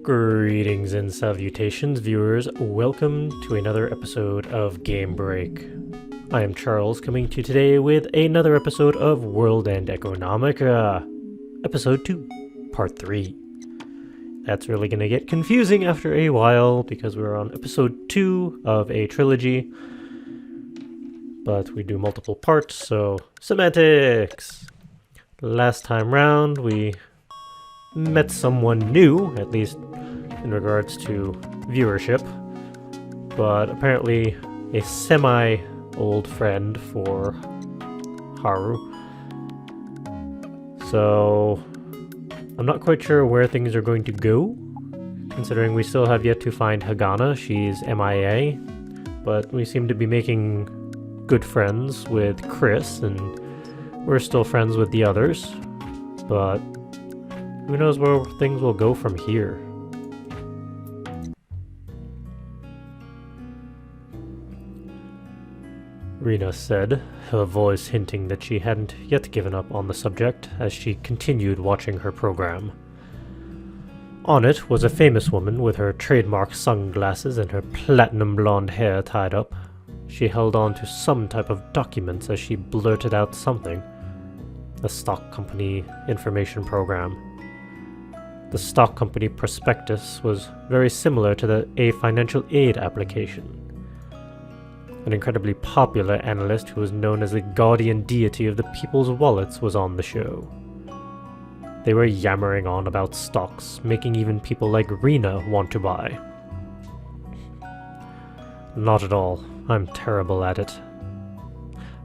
Greetings and salutations, viewers. Welcome to another episode of Game Break. I am Charles, coming to you today with another episode of World and Economica, Episode 2, Part 3. That's really going to get confusing after a while because we're on Episode 2 of a trilogy, but we do multiple parts, so semantics! Last time round, we met someone new, at least in regards to viewership, but apparently a semi-old friend for Haru. So I'm not quite sure where things are going to go, considering we still have yet to find Hagana. She's MIA, but we seem to be making good friends with Chris, and we're still friends with the others, but who knows where things will go from here. Rena said, her voice hinting that she hadn't yet given up on the subject as she continued watching her program. On it was a famous woman with her trademark sunglasses and her platinum blonde hair tied up. She held on to some type of documents as she blurted out something. A stock company information program. The stock company prospectus was very similar to a financial aid application. An incredibly popular analyst who was known as the guardian deity of the people's wallets was on the show. They were yammering on about stocks, making even people like Rena want to buy. Not at all. I'm terrible at it.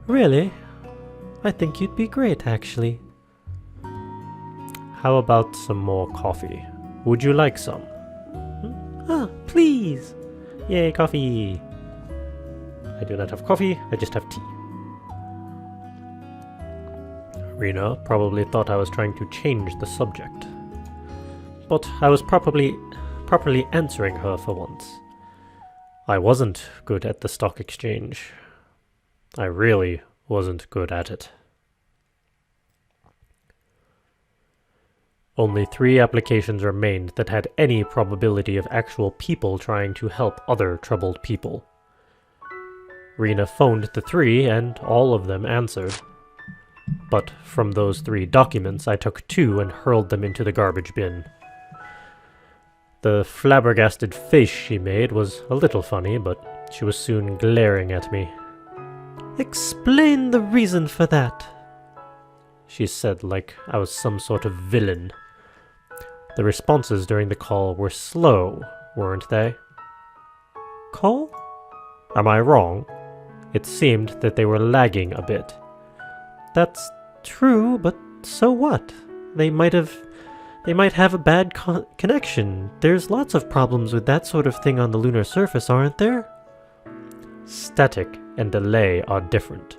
Really? I think you'd be great, actually. How about some more coffee? Would you like some? Ah, please! Yay, coffee! I do not have coffee, I just have tea. Rena probably thought I was trying to change the subject. But I was properly answering her for once. I wasn't good at the stock exchange. I really wasn't good at it. Only 3 applications remained that had any probability of actual people trying to help other troubled people. Rena phoned the 3 and all of them answered. But from those 3 documents, I took 2 and hurled them into the garbage bin. The flabbergasted face she made was a little funny, but she was soon glaring at me. "Explain the reason for that," she said like I was some sort of villain. The responses during the call were slow, weren't they? Call? Am I wrong? It seemed that they were lagging a bit. That's true, but so what? They might have a bad connection. There's lots of problems with that sort of thing on the lunar surface, aren't there? Static and delay are different.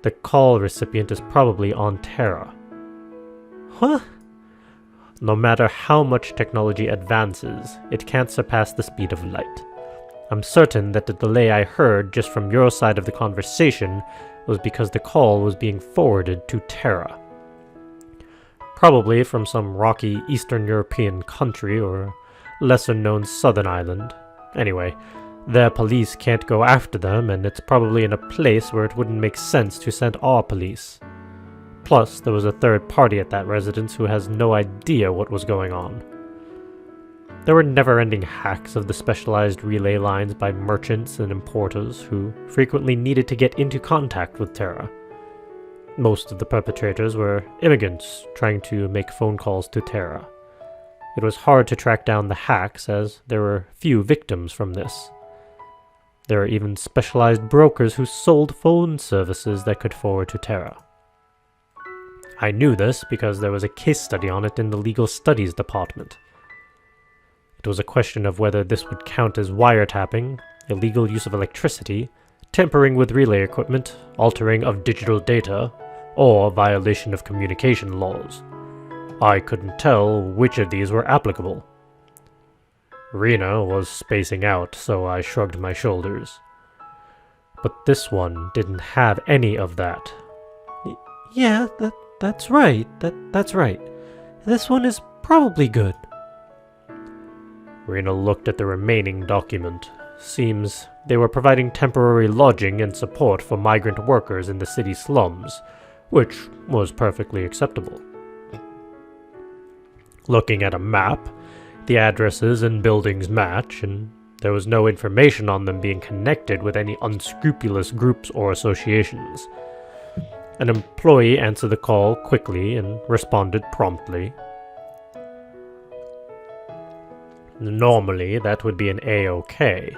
The call recipient is probably on Terra. Huh? No matter how much technology advances, it can't surpass the speed of light. I'm certain that the delay I heard just from your side of the conversation was because the call was being forwarded to Terra. Probably from some rocky Eastern European country or lesser-known southern island. Anyway, their police can't go after them, and it's probably in a place where it wouldn't make sense to send our police. Plus, there was a third party at that residence who has no idea what was going on. There were never-ending hacks of the specialized relay lines by merchants and importers who frequently needed to get into contact with Terra. Most of the perpetrators were immigrants trying to make phone calls to Terra. It was hard to track down the hacks as there were few victims from this. There are even specialized brokers who sold phone services that could forward to Terra. I knew this because there was a case study on it in the legal studies department. It was a question of whether this would count as wiretapping, illegal use of electricity, tampering with relay equipment, altering of digital data, or violation of communication laws. I couldn't tell which of these were applicable. Rena was spacing out, so I shrugged my shoulders. But this one didn't have any of that. Yeah, that's right. That's right. This one is probably good. Rena looked at the remaining document. Seems they were providing temporary lodging and support for migrant workers in the city slums, which was perfectly acceptable. Looking at a map, the addresses and buildings match, and there was no information on them being connected with any unscrupulous groups or associations. An employee answered the call quickly and responded promptly. Normally, that would be an A-OK.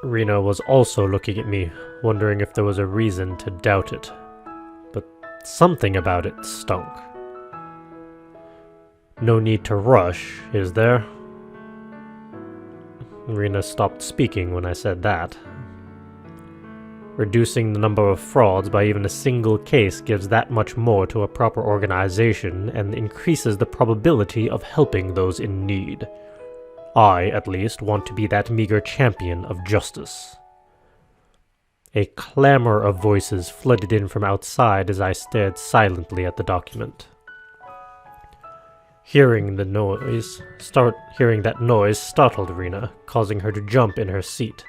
Rena was also looking at me, wondering if there was a reason to doubt it. But something about it stunk. No need to rush, is there? Rena stopped speaking when I said that. Reducing the number of frauds by even a single case gives that much more to a proper organization and increases the probability of helping those in need. I, at least, want to be that meager champion of justice. A clamor of voices flooded in from outside as I stared silently at the document. Hearing that noise startled Rena, causing her to jump in her seat.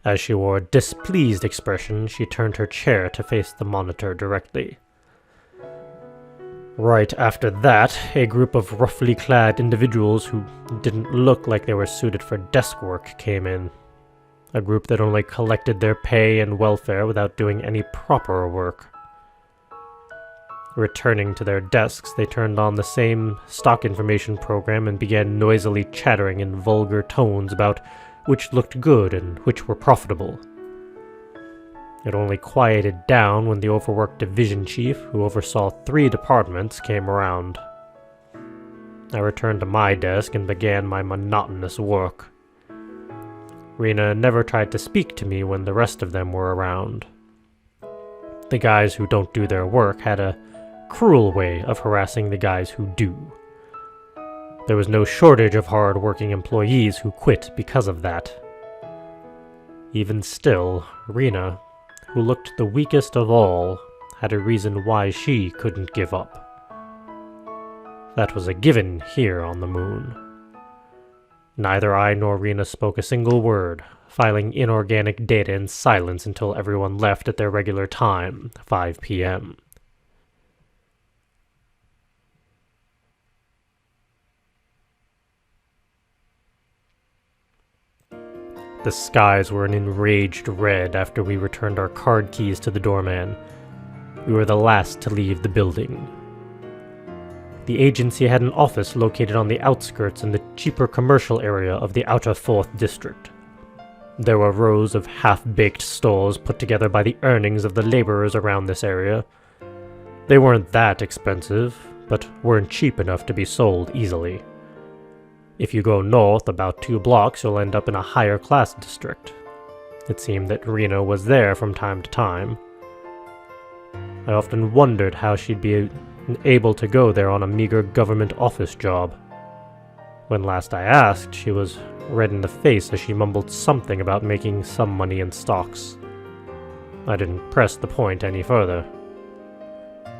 As she wore a displeased expression, she turned her chair to face the monitor directly. Right after that, a group of roughly clad individuals who didn't look like they were suited for desk work came in. A group that only collected their pay and welfare without doing any proper work. Returning to their desks, they turned on the same stock information program and began noisily chattering in vulgar tones about which looked good and which were profitable. It only quieted down when the overworked division chief, who oversaw 3 departments, came around. I returned to my desk and began my monotonous work. Rena never tried to speak to me when the rest of them were around. The guys who don't do their work had a cruel way of harassing the guys who do. There was no shortage of hard-working employees who quit because of that. Even still, Rena, who looked the weakest of all, had a reason why she couldn't give up. That was a given here on the moon. Neither I nor Rena spoke a single word, filing inorganic data in silence until everyone left at their regular time, 5 p.m. The skies were an enraged red after we returned our card keys to the doorman. We were the last to leave the building. The agency had an office located on the outskirts in the cheaper commercial area of the outer 4th district. There were rows of half-baked stores put together by the earnings of the laborers around this area. They weren't that expensive, but weren't cheap enough to be sold easily. If you go north about 2 blocks, you'll end up in a higher class district. It seemed that Rena was there from time to time. I often wondered how she'd be able to go there on a meager government office job. When last I asked, she was red in the face as she mumbled something about making some money in stocks. I didn't press the point any further.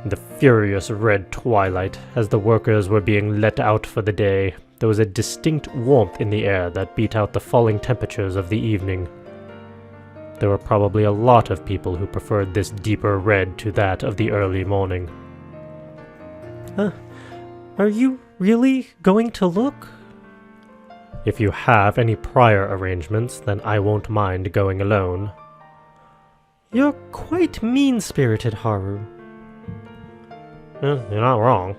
In the furious red twilight, as the workers were being let out for the day, there was a distinct warmth in the air that beat out the falling temperatures of the evening. There were probably a lot of people who preferred this deeper red to that of the early morning. Are you really going to look? If you have any prior arrangements, then I won't mind going alone. You're quite mean-spirited, Haru. You're not wrong.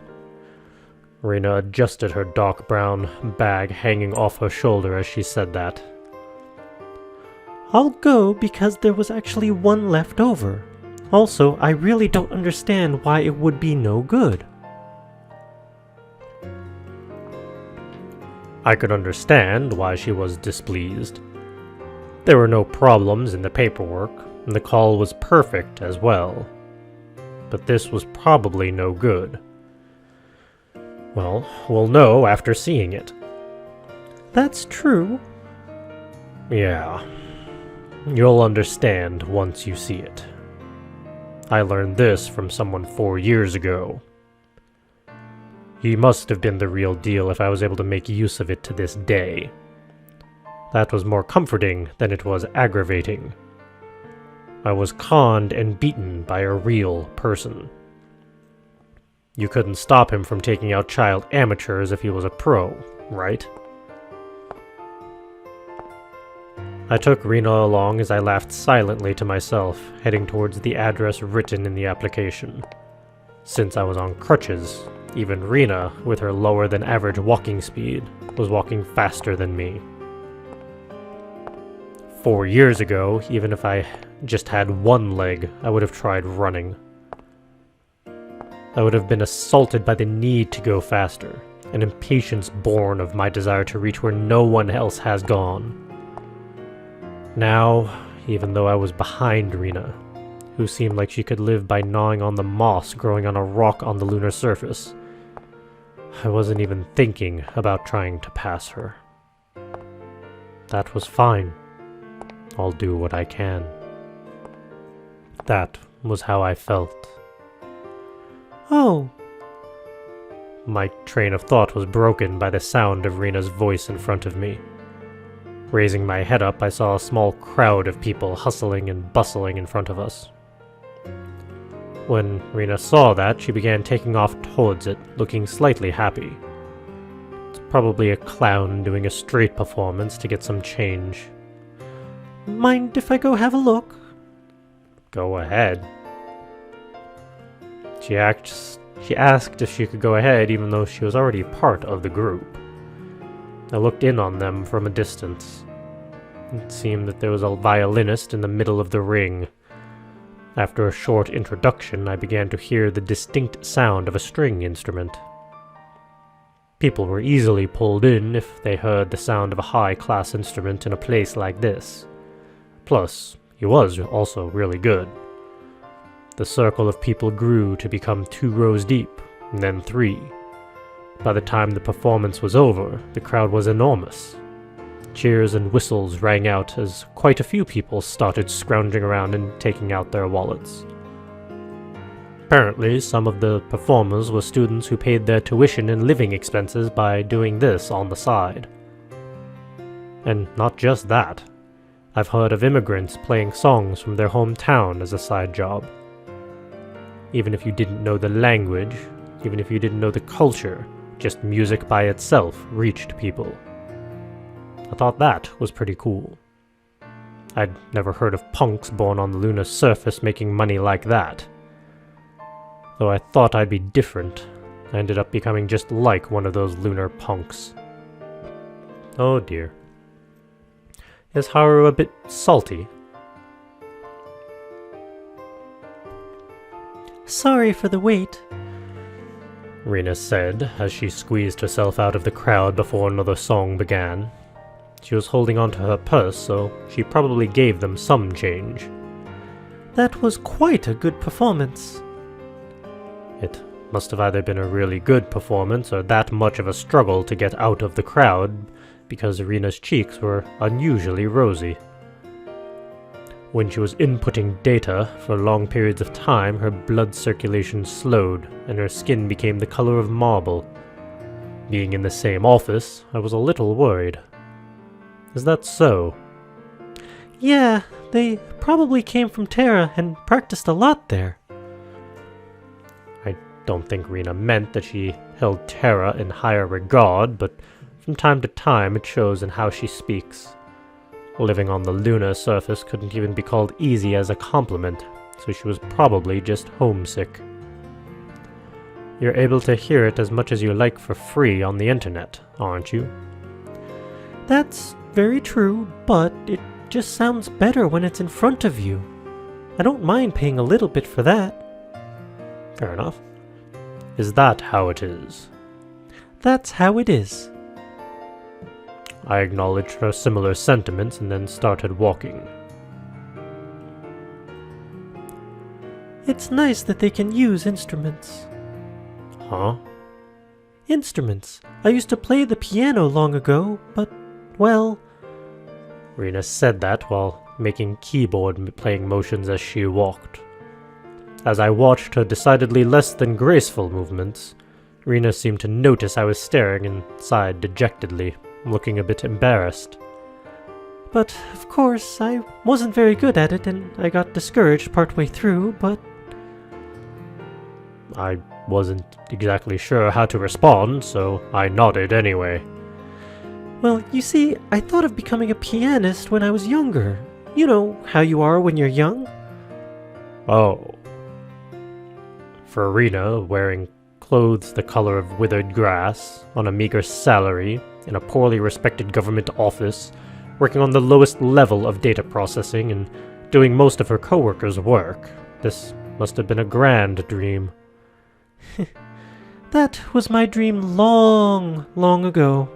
Rena adjusted her dark brown bag hanging off her shoulder as she said that. I'll go because there was actually one left over. Also, I really don't understand why it would be no good. I could understand why she was displeased. There were no problems in the paperwork, and the call was perfect as well. But this was probably no good. Well, we'll know after seeing it. That's true. Yeah. You'll understand once you see it. I learned this from someone 4 years ago. He must have been the real deal if I was able to make use of it to this day. That was more comforting than it was aggravating. I was conned and beaten by a real person. You couldn't stop him from taking out child amateurs if he was a pro, right? I took Rena along as I laughed silently to myself, heading towards the address written in the application. Since I was on crutches, even Rena, with her lower than average walking speed, was walking faster than me. 4 years ago, even if I just had one leg, I would have tried running. I would have been assaulted by the need to go faster, an impatience born of my desire to reach where no one else has gone. Now, even though I was behind Rena, who seemed like she could live by gnawing on the moss growing on a rock on the lunar surface, I wasn't even thinking about trying to pass her. That was fine. I'll do what I can. That was how I felt. Oh. My train of thought was broken by the sound of Rena's voice in front of me. Raising my head up, I saw a small crowd of people hustling and bustling in front of us. When Rena saw that, she began taking off towards it, looking slightly happy. It's probably a clown doing a street performance to get some change. Mind if I go have a look? Go ahead. She asked if she could go ahead even though she was already part of the group. I looked in on them from a distance. It seemed that there was a violinist in the middle of the ring. After a short introduction, I began to hear the distinct sound of a string instrument. People were easily pulled in if they heard the sound of a high-class instrument in a place like this. Plus, he was also really good. The circle of people grew to become 2 rows deep, and then 3. By the time the performance was over, the crowd was enormous. Cheers and whistles rang out as quite a few people started scrounging around and taking out their wallets. Apparently, some of the performers were students who paid their tuition and living expenses by doing this on the side. And not just that. I've heard of immigrants playing songs from their hometown as a side job. Even if you didn't know the language, even if you didn't know the culture, just music by itself reached people. I thought that was pretty cool. I'd never heard of punks born on the lunar surface making money like that. Though I thought I'd be different, I ended up becoming just like one of those lunar punks. Oh dear. Is Haru a bit salty? Sorry for the wait, Rena said as she squeezed herself out of the crowd before another song began. She was holding onto her purse, so she probably gave them some change. That was quite a good performance. It must have either been a really good performance or that much of a struggle to get out of the crowd, because Rena's cheeks were unusually rosy. When she was inputting data for long periods of time, her blood circulation slowed, and her skin became the color of marble. Being in the same office, I was a little worried. Is that so? Yeah, they probably came from Terra and practiced a lot there. I don't think Rena meant that she held Terra in higher regard, but from time to time it shows in how she speaks. Living on the lunar surface couldn't even be called easy as a compliment, so she was probably just homesick. You're able to hear it as much as you like for free on the internet, aren't you? That's very true, but it just sounds better when it's in front of you. I don't mind paying a little bit for that. Fair enough. Is that how it is? That's how it is. I acknowledged her similar sentiments and then started walking. It's nice that they can use instruments. Huh? Instruments. I used to play the piano long ago, but, well... Rena said that while making keyboard playing motions as she walked. As I watched her decidedly less than graceful movements, Rena seemed to notice I was staring and sighed dejectedly, looking a bit embarrassed. But, of course, I wasn't very good at it and I got discouraged partway through, but... I wasn't exactly sure how to respond, so I nodded anyway. Well, you see, I thought of becoming a pianist when I was younger. You know how you are when you're young. Oh. For Rena, wearing clothes the color of withered grass, on a meager salary, in a poorly respected government office, working on the lowest level of data processing and doing most of her coworkers' work, this must have been a grand dream. That was my dream long, long ago.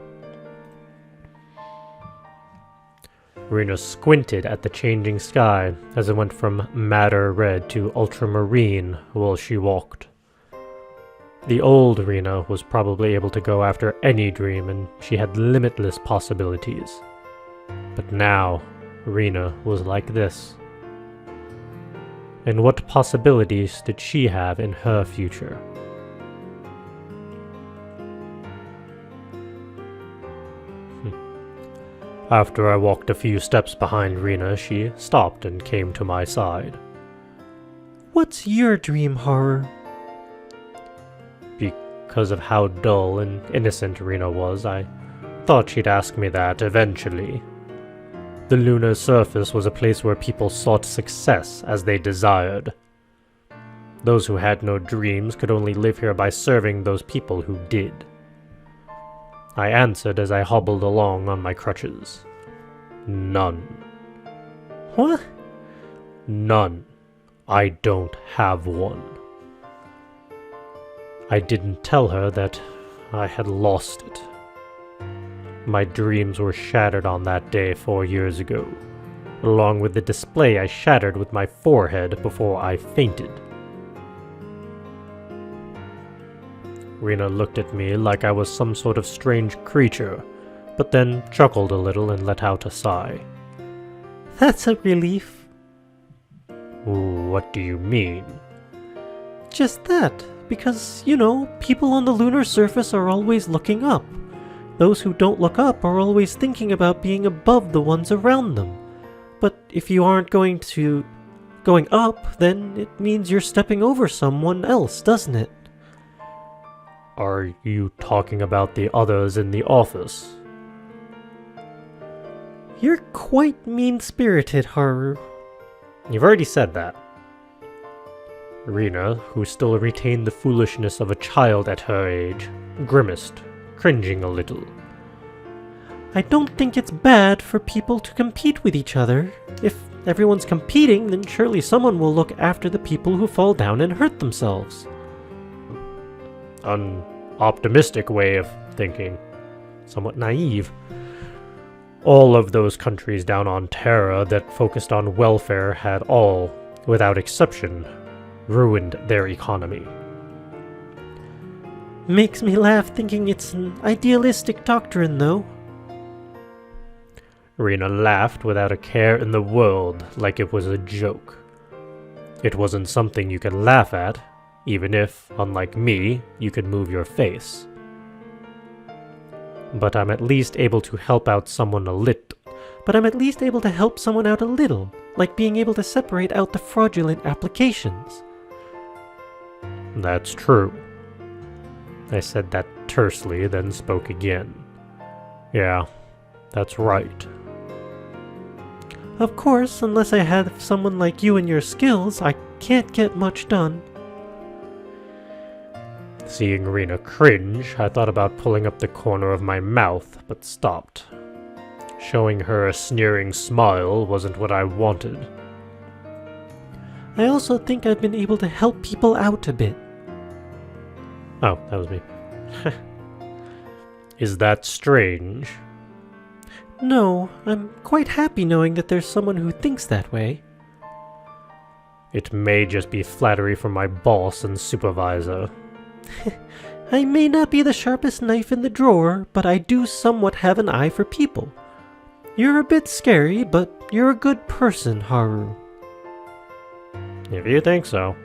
Rena squinted at the changing sky as it went from madder red to ultramarine while she walked. The old Rena was probably able to go after any dream, and she had limitless possibilities. But now, Rena was like this. And what possibilities did she have in her future? After I walked a few steps behind Rena, she stopped and came to my side. What's your dream, Haru? Because of how dull and innocent Rena was, I thought she'd ask me that eventually. The lunar surface was a place where people sought success as they desired. Those who had no dreams could only live here by serving those people who did. I answered as I hobbled along on my crutches. None. What? None. I don't have one. I didn't tell her that I had lost it. My dreams were shattered on that day 4 years ago, along with the display I shattered with my forehead before I fainted. Rena looked at me like I was some sort of strange creature, but then chuckled a little and let out a sigh. That's a relief. What do you mean? Just that, because, you know, people on the lunar surface are always looking up. Those who don't look up are always thinking about being above the ones around them. But if you aren't going up, then it means you're stepping over someone else, doesn't it? Are you talking about the others in the office? You're quite mean-spirited, Haru. You've already said that. Rena, who still retained the foolishness of a child at her age, grimaced, cringing a little. I don't think it's bad for people to compete with each other. If everyone's competing, then surely someone will look after the people who fall down and hurt themselves. An optimistic way of thinking. Somewhat naive. All of those countries down on Terra that focused on welfare had all, without exception, ruined their economy. Makes me laugh thinking it's an idealistic doctrine, though. Rena laughed without a care in the world, like it was a joke. It wasn't something you could laugh at, even if, unlike me, you could move your face. But I'm at least able to help out someone a little. Like being able to separate out the fraudulent applications. That's true. I said that tersely, then spoke again. Yeah, that's right. Of course, unless I have someone like you and your skills, I can't get much done. Seeing Rena cringe, I thought about pulling up the corner of my mouth, but stopped. Showing her a sneering smile wasn't what I wanted. I also think I've been able to help people out a bit. Oh, that was me. Is that strange? No, I'm quite happy knowing that there's someone who thinks that way. It may just be flattery from my boss and supervisor. I may not be the sharpest knife in the drawer, but I do somewhat have an eye for people. You're a bit scary, but you're a good person, Haru. If you think so.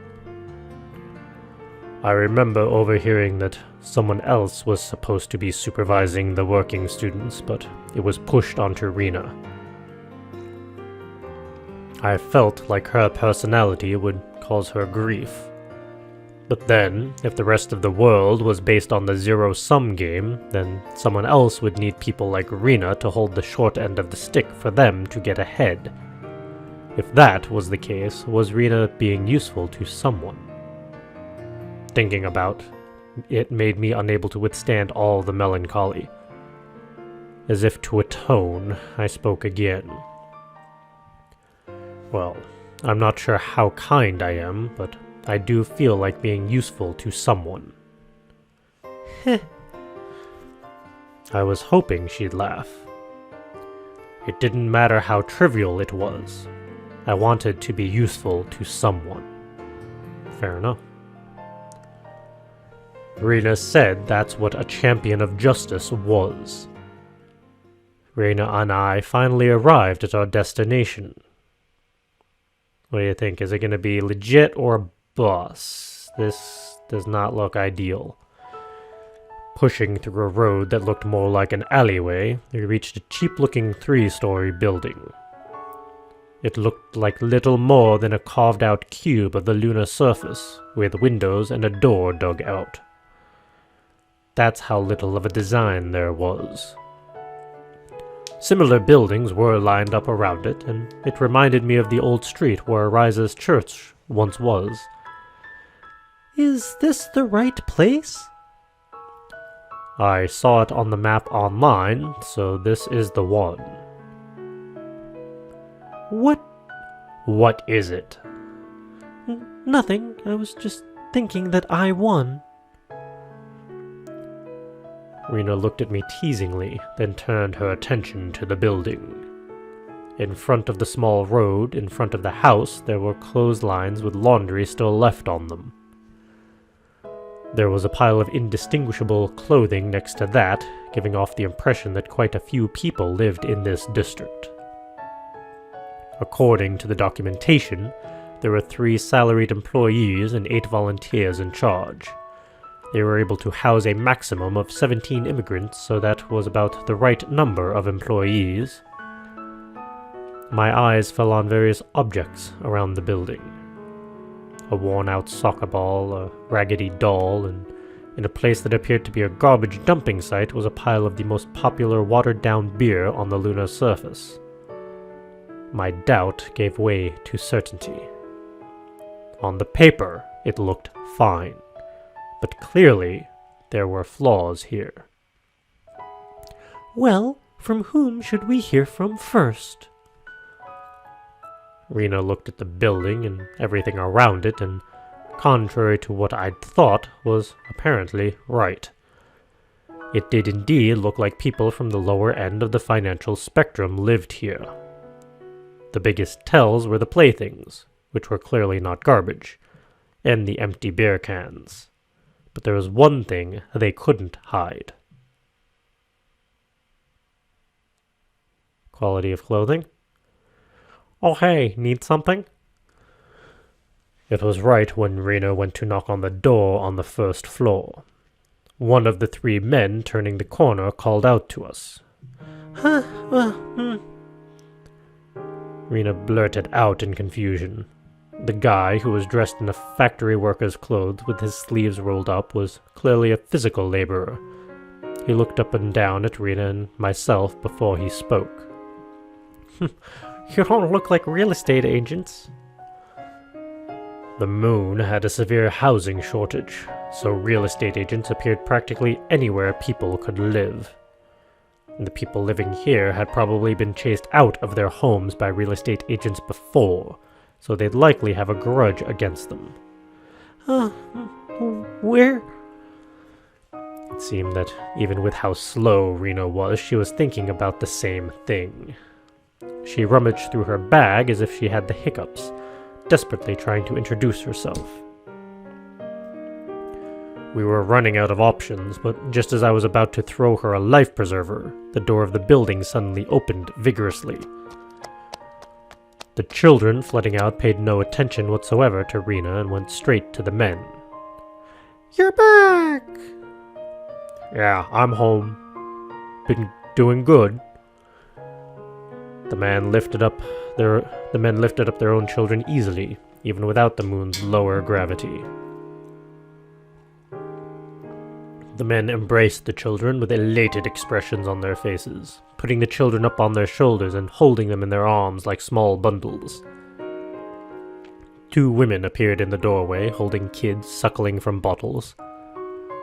I remember overhearing that someone else was supposed to be supervising the working students, but it was pushed onto Rena. I felt like her personality would cause her grief. But then, if the rest of the world was based on the zero-sum game, then someone else would need people like Rena to hold the short end of the stick for them to get ahead. If that was the case, was Rena being useful to someone? Thinking about it made me unable to withstand all the melancholy. As if to atone, I spoke again. Well, I'm not sure how kind I am, but I do feel like being useful to someone. Heh. I was hoping she'd laugh. It didn't matter how trivial it was. I wanted to be useful to someone. Fair enough. Rena said that's what a champion of justice was. Rena and I finally arrived at our destination. What do you think? Is it going to be legit or a bus? This does not look ideal. Pushing through a road that looked more like an alleyway, we reached a cheap-looking 3-story building. It looked like little more than a carved-out cube of the lunar surface, with windows and a door dug out. That's how little of a design there was. Similar buildings were lined up around it, and it reminded me of the old street where Ariza's church once was. Is this the right place? I saw it on the map online, so this is the one. What is it? Nothing. I was just thinking that I won. Rena looked at me teasingly, then turned her attention to the building. In front of the small road, in front of the house, there were clotheslines with laundry still left on them. There was a pile of indistinguishable clothing next to that, giving off the impression that quite a few people lived in this district. According to the documentation, there were 3 salaried employees and 8 volunteers in charge. They were able to house a maximum of 17 immigrants, so that was about the right number of employees. My eyes fell on various objects around the building. A worn-out soccer ball, a raggedy doll, and in a place that appeared to be a garbage dumping site was a pile of the most popular watered-down beer on the lunar surface. My doubt gave way to certainty. On the paper, it looked fine. But clearly, there were flaws here. Well, from whom should we hear from first? Rena looked at the building and everything around it, and contrary to what I'd thought, was apparently right. It did indeed look like people from the lower end of the financial spectrum lived here. The biggest tells were the playthings, which were clearly not garbage, and the empty beer cans. But there was one thing they couldn't hide. Quality of clothing. Oh hey, need something? It was right when Rena went to knock on the door on the first floor. One of the 3 men turning the corner called out to us. Rena blurted out in confusion. The guy, who was dressed in a factory worker's clothes with his sleeves rolled up, was clearly a physical laborer. He looked up and down at Rena and myself before he spoke. You don't look like real estate agents. The moon had a severe housing shortage, so real estate agents appeared practically anywhere people could live. And the people living here had probably been chased out of their homes by real estate agents before, so they'd likely have a grudge against them. Where? It seemed that even with how slow Rena was, she was thinking about the same thing. She rummaged through her bag as if she had the hiccups, desperately trying to introduce herself. We were running out of options, but just as I was about to throw her a life preserver, the door of the building suddenly opened vigorously. The children flooding out paid no attention whatsoever to Rena and went straight to the men. You're back! Yeah, I'm home. Been doing good. The men lifted up their own children easily, even without the moon's lower gravity. The men embraced the children with elated expressions on their faces, putting the children up on their shoulders and holding them in their arms like small bundles. 2 women appeared in the doorway, holding kids suckling from bottles.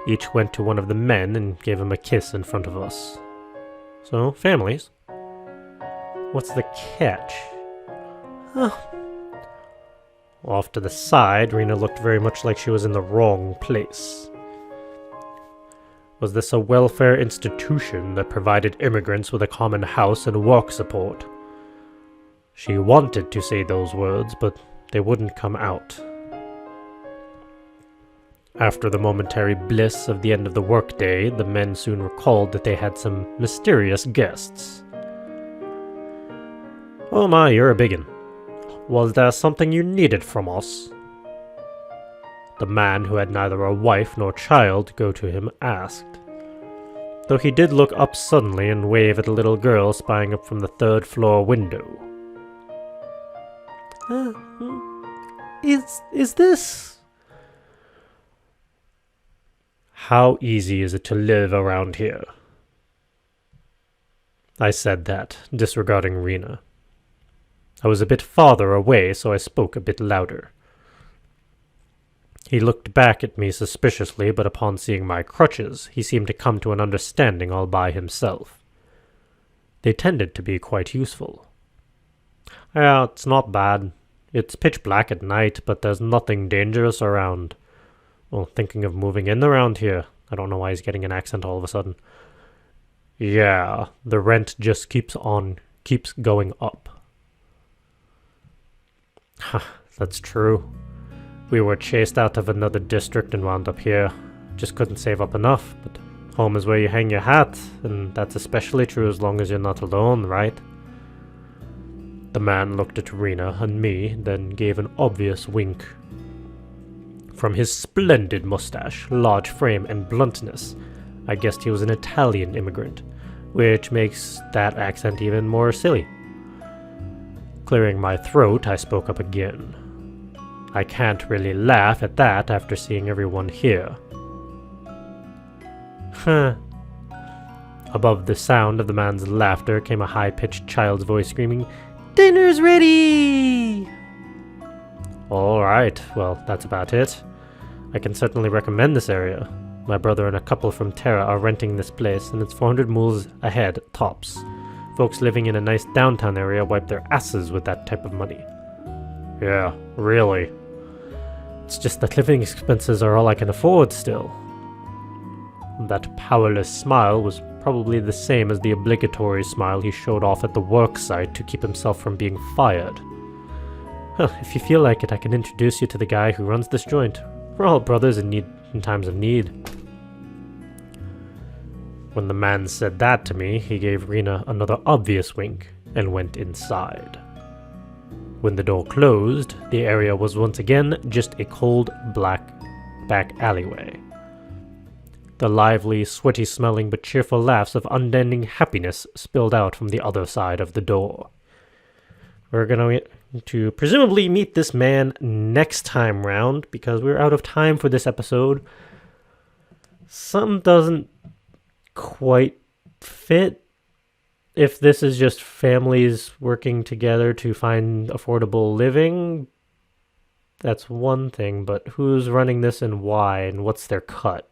Each went to one of the men and gave him a kiss in front of us. So, families. What's the catch? Off to the side, Rena looked very much like she was in the wrong place. Was this a welfare institution that provided immigrants with a common house and work support? She wanted to say those words, but they wouldn't come out. After the momentary bliss of the end of the workday, the men soon recalled that they had some mysterious guests. Oh my, you're a biggin. Was there something you needed from us? The man, who had neither a wife nor child to go to him, asked. Though he did look up suddenly and wave at a little girl spying up from the 3rd floor window. Is this... How easy is it to live around here? I said that, disregarding Rena. I was a bit farther away, so I spoke a bit louder. He looked back at me suspiciously, but upon seeing my crutches, he seemed to come to an understanding all by himself. They tended to be quite useful. Yeah, it's not bad. It's pitch black at night, but there's nothing dangerous around. Well, thinking of moving in around here. I don't know why he's getting an accent all of a sudden. Yeah, the rent just keeps going up. That's true. We were chased out of another district and wound up here. Just couldn't save up enough, but home is where you hang your hat, and that's especially true as long as you're not alone, right? The man looked at Rena and me, then gave an obvious wink. From his splendid mustache, large frame, and bluntness, I guessed he was an Italian immigrant, which makes that accent even more silly. Clearing my throat, I spoke up again. I can't really laugh at that after seeing everyone here. Above the sound of the man's laughter came a high-pitched child's voice screaming, "Dinner's ready!" Alright, well, that's about it. I can certainly recommend this area. My brother and a couple from Terra are renting this place, and it's 400 moles ahead, tops. Folks living in a nice downtown area wipe their asses with that type of money. Yeah, really. It's just that living expenses are all I can afford still. That powerless smile was probably the same as the obligatory smile he showed off at the work site to keep himself from being fired. If you feel like it, I can introduce you to the guy who runs this joint. We're all brothers in times of need. When the man said that to me, he gave Rena another obvious wink and went inside. When the door closed, the area was once again just a cold, black back alleyway. The lively, sweaty-smelling but cheerful laughs of unending happiness spilled out from the other side of the door. We're going to presumably meet this man next time round, because we're out of time for this episode. Something doesn't quite fit. If this is just families working together to find affordable living, that's one thing, but who's running this and why, and what's their cut?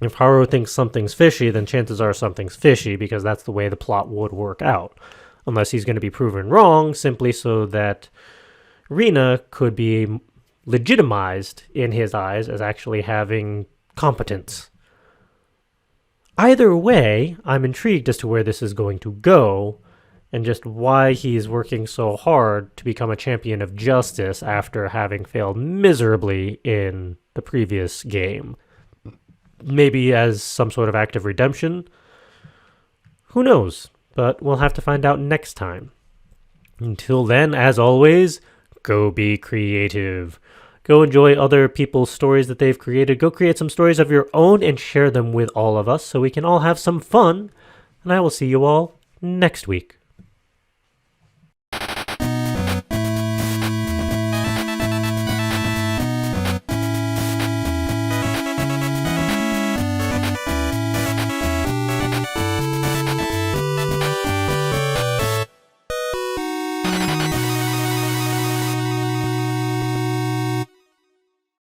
If Haru thinks something's fishy, then chances are something's fishy, because that's the way the plot would work out. Unless he's going to be proven wrong, simply so that Rena could be legitimized in his eyes as actually having competence. Either way, I'm intrigued as to where this is going to go, and just why he's working so hard to become a champion of justice after having failed miserably in the previous game. Maybe as some sort of act of redemption? Who knows? But we'll have to find out next time. Until then, as always, go be creative. Go enjoy other people's stories that they've created. Go create some stories of your own and share them with all of us so we can all have some fun. And I will see you all next week.